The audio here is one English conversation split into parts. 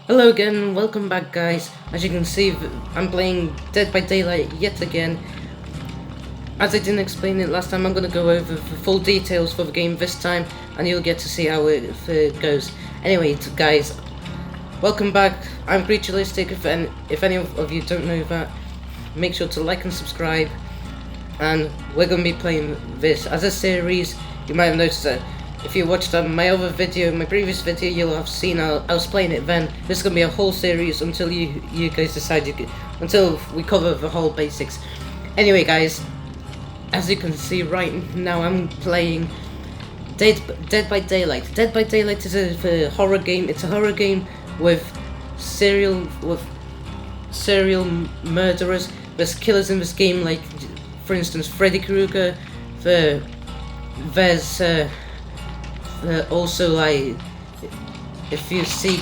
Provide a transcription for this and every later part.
Hello again, welcome back guys. As you can see, I'm playing Dead by Daylight yet again. As I didn't explain it last time, I'm going to go over the full details for the game this time, and you'll get to see how it goes. Anyway, guys, welcome back. I'm Creaturelistic. If any of you don't know that, make sure to like and subscribe. And we're going to be playing this as a series. You might have noticed that if you watched my other video, my previous video, you'll have seen I was playing it then. This is going to be a whole series until you guys decide until we cover the whole basics. Anyway guys, as you can see right now, I'm playing Dead by Daylight. Dead by Daylight is a horror game. It's a horror game with serial murderers. There's killers in this game, like for instance Freddy Krueger. There's also, like, if you see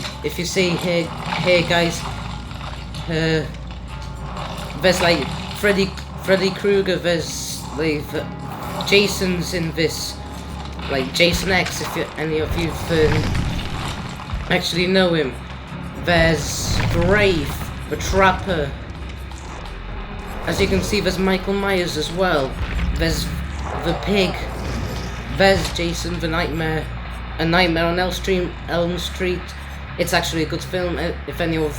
here guys, there's like Freddy Krueger. There's like Jason's in this, like Jason X, if any of you actually know him. There's Wraith, the Trapper. As you can see, there's Michael Myers as well. There's the Pig. There's Jason the Nightmare. A Nightmare on Elm Street. It's actually a good film. If anyone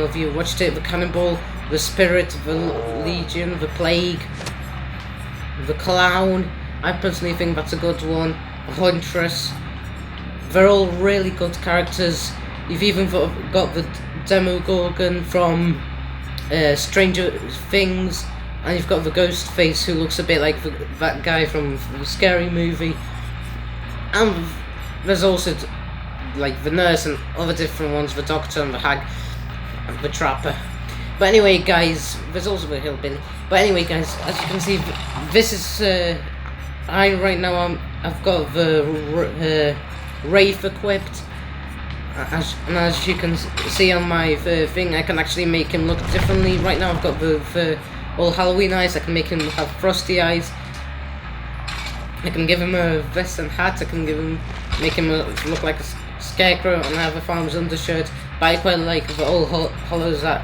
of you watched it. The Cannibal, the Spirit, the Legion, the Plague, the Clown. I personally think that's a good one. The Huntress. They're all really good characters. You've even got the Demogorgon from Stranger Things. And you've got the ghost face, who looks a bit like that guy from the Scary Movie. And there's also like the nurse and other different ones, the doctor and the hag and the trapper. But anyway guys, there's also the hillbilly. But anyway guys, as you can see, this is right now I've got the Wraith equipped. As you can see on my thing, I can actually make him look differently. Right now I've got the all Halloween eyes. I can make him have frosty eyes. I can give him a vest and hat. I can make him look like a scarecrow and have a farmer's undershirt. But I quite like the old Halloween's eye.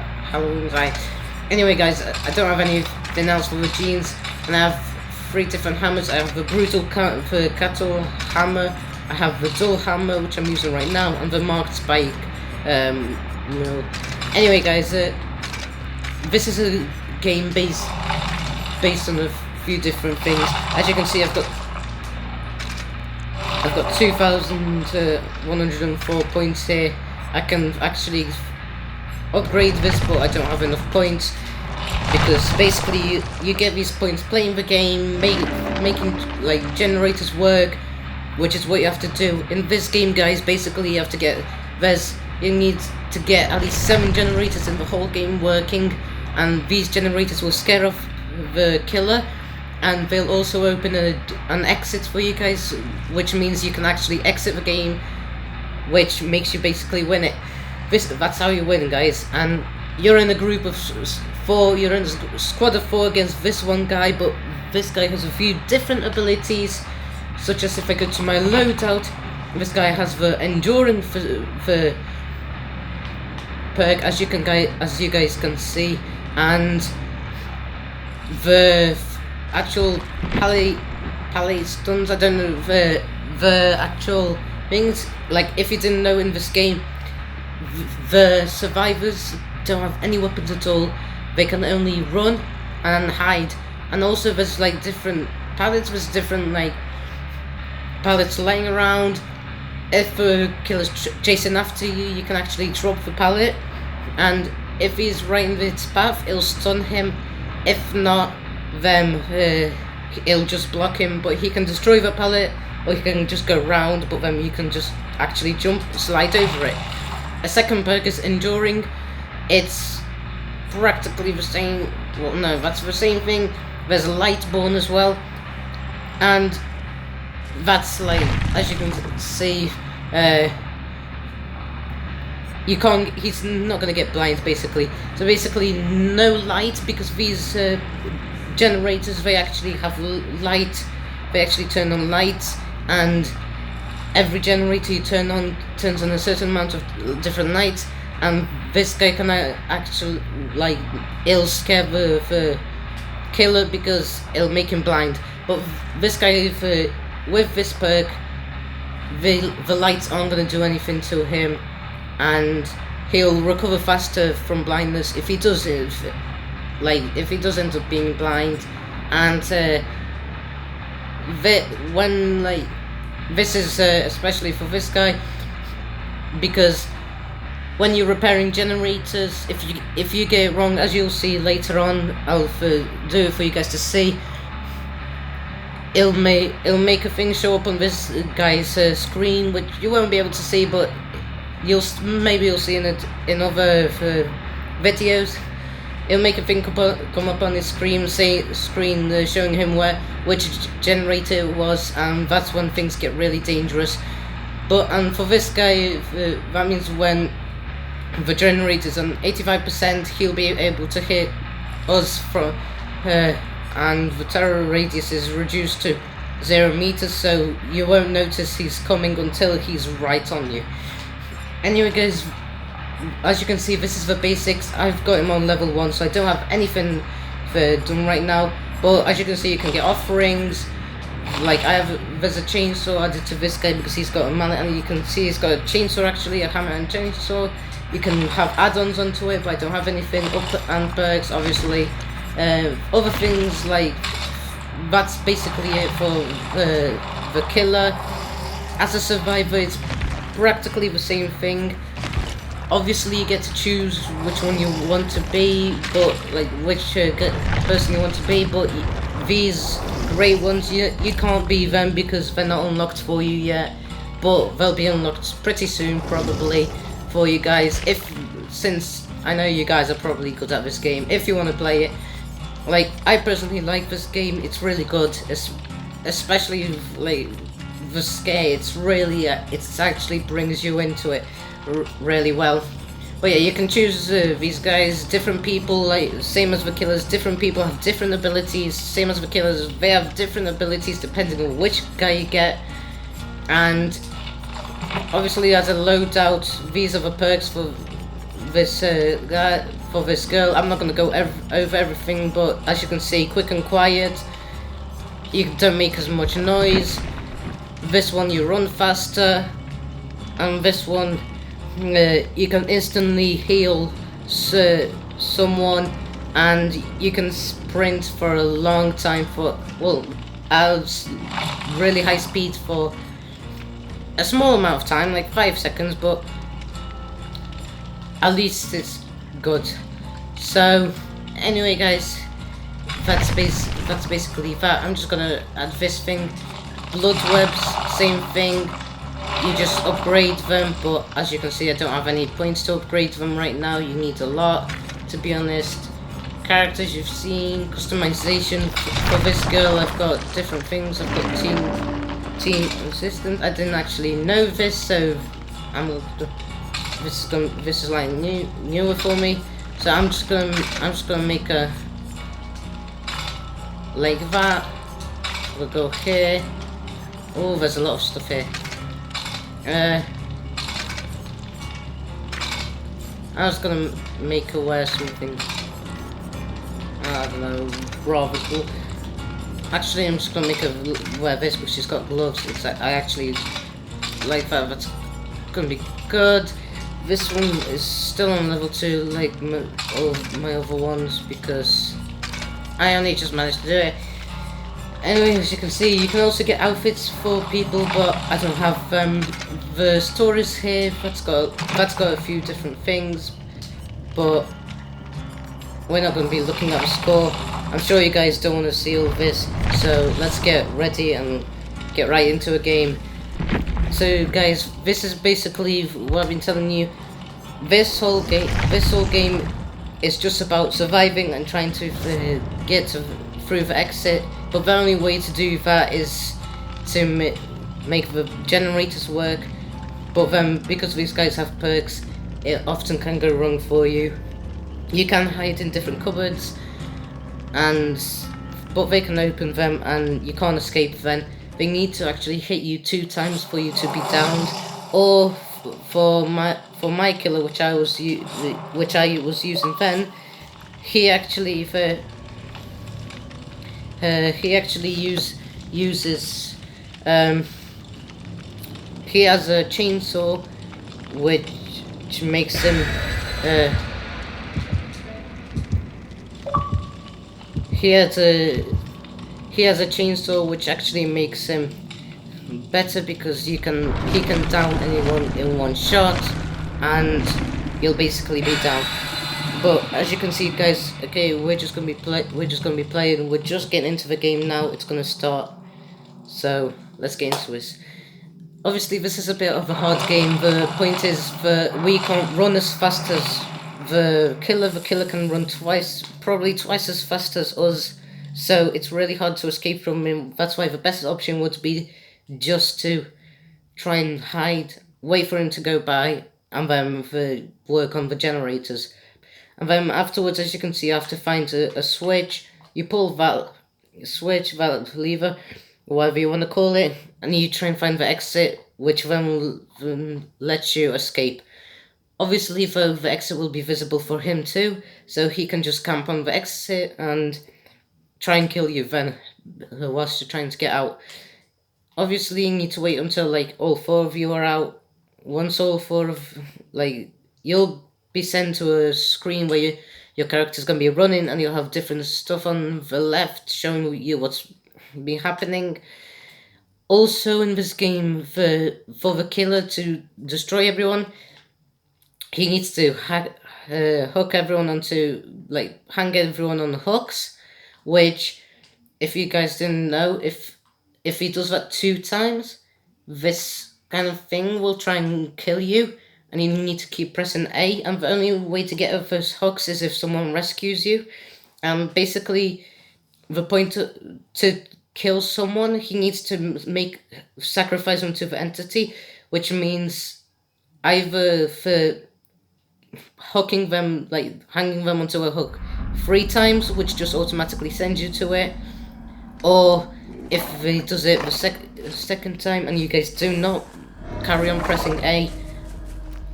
Anyway guys, I don't have anything else for the jeans, and I have 3 different hammers. I have the brutal cattle hammer. I have the dull hammer, which I'm using right now, and the marked spike. Anyway guys, this is a game based on a few different things. As you can see, I've got 2,104 points here. I can actually upgrade this, but I don't have enough points, because basically you get these points playing the game, making like generators work, which is what you have to do in this game guys. Basically you need to get at least 7 generators in the whole game working, and these generators will scare off the killer, and they'll also open an exit for you guys, which means you can actually exit the game, which makes you basically win it. That's how you win guys. And you're in a group of 4, you're in a squad of 4 against this one guy, but this guy has a few different abilities, such as if I go to my loadout, this guy has the enduring for perk, as you guys can see, and the actual pally stuns. I don't know the actual things. Like, if you didn't know, in this game the survivors don't have any weapons at all. They can only run and hide. And also there's like different pallets. There's different like pallets lying around. If a killer's chasing after you, you can actually drop the pallet, and if he's right in its path, it'll stun him. If not, then it'll just block him. But he can destroy the pallet, or he can just go round, but then you can just actually slide over it. A second perk is Enduring. It's practically the same. Well, no, that's the same thing. There's Lightborn as well, and that's like, as you can see, he's not gonna get blind basically. So basically no light, because these generators, they actually have light, they actually turn on lights, and every generator you turn on turns on a certain amount of different lights, and this guy can actually, like, it'll scare the killer because it'll make him blind. But this guy, with this perk, the lights aren't going to do anything to him, and he'll recover faster from blindness if he does if he does end up being blind. And this is especially for this guy, because when you're repairing generators, if you get it wrong, as you'll see later on, I'll do it for you guys to see. It'll make a thing show up on this guy's screen, which you won't be able to see, but maybe you'll see in other videos. It'll make a thing come up on his screen showing him which generator it was, and that's when things get really dangerous. And for this guy, that means when the generator's on 85%, he'll be able to hit us from and the terror radius is reduced to 0 meters, so you won't notice he's coming until he's right on you. Anyway guys, as you can see, this is the basics. I've got him on level 1, so I don't have anything done right now, but as you can see, you can get offerings. Like, there's a chainsaw added to this guy because he's got a mallet, and you can see he's got a chainsaw, actually, a hammer and chainsaw. You can have add-ons onto it, but I don't have anything. And perks, obviously. Other things, like, that's basically it for the killer. As a survivor, it's practically the same thing. Obviously, you get to choose which one you want to be, but like which person you want to be. But these great ones, you can't be them because they're not unlocked for you yet. But they'll be unlocked pretty soon, probably, for you guys. Since I know you guys are probably good at this game, if you want to play it. Like, I personally like this game. It's really good, especially like the scare. It's really it actually brings you into it really well. But yeah, you can choose these guys. Different people, like same as the killers, different people have different abilities. Same as the killers, they have different abilities depending on which guy you get. And obviously, as a loadout, these are the perks for this guy, for this girl. I'm not going to go over everything, but as you can see, quick and quiet. You don't make as much noise. This one, you run faster, and this one, you can instantly heal someone, and you can sprint for a long time at really high speed for a small amount of time, like 5 seconds, but at least it's good. So anyway guys, that's basically that. I'm just gonna add this thing. Blood webs, same thing. You just upgrade them, but as you can see, I don't have any points to upgrade them right now. You need a lot, to be honest. Characters you've seen, customization for this girl. I've got different things. I've got team assistant. I didn't actually know this, so this is like newer for me. So I'm just gonna make a like that. We'll go here. Oh, there's a lot of stuff here. I was gonna make her wear something, I don't know, rather cool. Actually, I'm just gonna make her wear this because she's got gloves. I actually like that. That's gonna be good. This one is still on level 2, like all of my other ones, because I only just managed to do it. Anyway, as you can see, you can also get outfits for people, but I don't have them. The stories here, that's got a few different things, but we're not going to be looking at the score. I'm sure you guys don't want to see all this, so let's get ready and get right into a game. So guys, this is basically what I've been telling you. This whole game is just about surviving and trying to get through the exit. But the only way to do that is to make the generators work. But then, because these guys have perks, it often can go wrong for you. You can hide in different cupboards, but they can open them and you can't escape then. they need to actually hit you 2 times for you to be downed, or for my killer, which I was using then, he actually uses he has a chainsaw which makes him he has a chainsaw which actually makes him better, because he can down anyone in one shot and you'll basically be down. But as you can see, guys, okay, we're just gonna be playing. We're just getting into the game now. It's gonna start. So let's get into this. Obviously, this is a bit of a hard game. The point is that we can't run as fast as the killer. The killer can run probably twice as fast as us. So it's really hard to escape from him. That's why the best option would be just to try and hide, wait for him to go by, and then work on the generators. And then afterwards, as you can see, you have to find a switch. You pull that switch, that lever, whatever you want to call it, and you try and find the exit, which then lets you escape. Obviously, the exit will be visible for him too, so he can just camp on the exit and try and kill you then, whilst you're trying to get out. Obviously, you need to wait until, like, all 4 of you are out. Once all 4 of, like, you'll be sent to a screen where your character's going to be running, and you'll have different stuff on the left showing you what's been happening. Also in this game, for the killer to destroy everyone, he needs to hook everyone onto, like, hang everyone on hooks, which, if you guys didn't know, if he does that 2 times, this kind of thing will try and kill you, and you need to keep pressing A, and the only way to get over those hooks is if someone rescues you. And basically, the point to kill someone, he needs to sacrifice them to the entity, which means either for hooking them, like hanging them onto a hook 3 times, which just automatically sends you to it, or if he does it the second time and you guys do not carry on pressing A,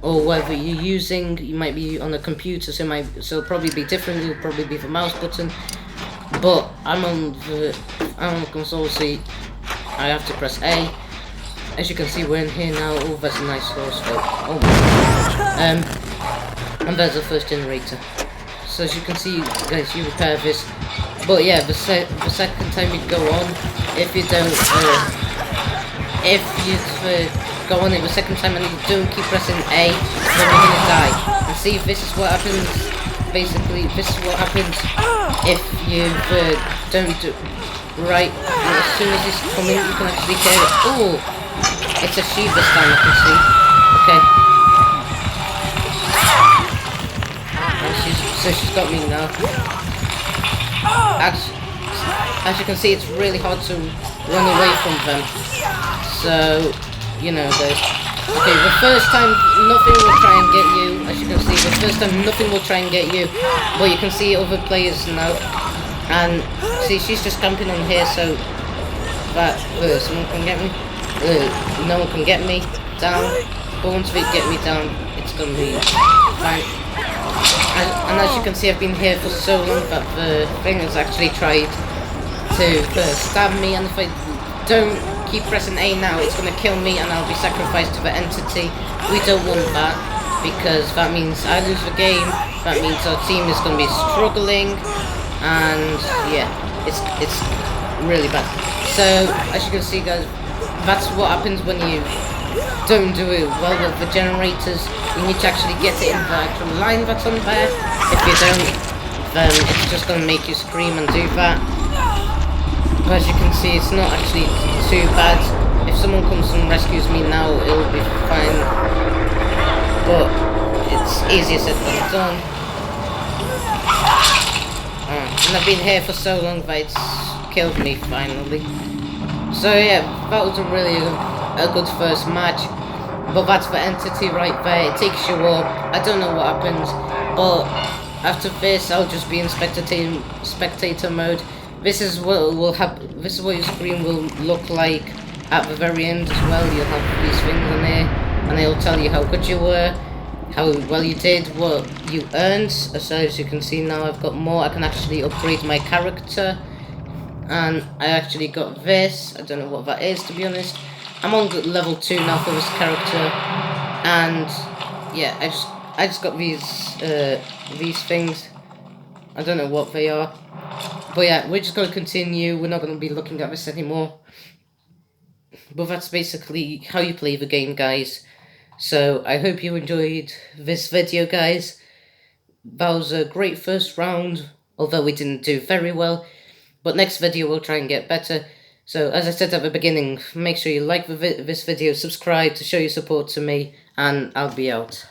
or whatever you're using, you might be on a computer, so it'll probably be different. It'll probably be the mouse button, but I'm on the console, so I have to press A. As you can see, we're in here now. Oh, that's a nice horse. Oh my god. And there's the first generator. So as you can see, guys, you repair this. But yeah, the second time you go on, if you don't, go on it the second time and you don't keep pressing A, then you're gonna die. And see, this is what happens. Basically, this is what happens if you don't do right. As soon as he's coming, you can actually kill it. Oh, it's a sheep this time. I can see. Okay. So she's got me now. As you can see, it's really hard to run away from them. So, you know, okay, the first time nothing will try and get you. As you can see, the first time nothing will try and get you. But you can see other players now. And see, she's just camping on here, so that someone can get me. No one can get me down. But once they get me down, it's gonna be fine. And as you can see, I've been here for so long that the thing has actually tried to stab me, and if I don't keep pressing A now, it's going to kill me and I'll be sacrificed to the entity. We don't want that, because that means I lose the game, that means our team is going to be struggling, and yeah, it's really bad. So, as you can see, guys, that's what happens when you don't do it well with the generators. You need to actually get it in the actual line that's on there. If you don't, then it's just going to make you scream and do that. But as you can see, it's not actually too bad. If someone comes and rescues me now, it'll be fine. But it's easier said than done. And I've been here for so long that it's killed me finally. So yeah, that was a really a good first match. But that's the entity right there. It takes you up. I don't know what happens, but after this I'll just be in spectator mode, This is what will happen. This is what your screen will look like at the very end as well. You'll have these things on there, and it'll tell you how good you were, how well you did, what you earned. So as you can see now, I've got more. I can actually upgrade my character, and I actually got this. I don't know what that is, to be honest. I'm on level 2 now for this character, and yeah, I just got these things. I don't know what they are. But yeah, we're just going to continue. We're not going to be looking at this anymore. But that's basically how you play the game, guys. So I hope you enjoyed this video, guys. That was a great first round, although we didn't do very well. But next video we'll try and get better. So as I said at the beginning, make sure you like this video, subscribe to show your support to me, and I'll be out.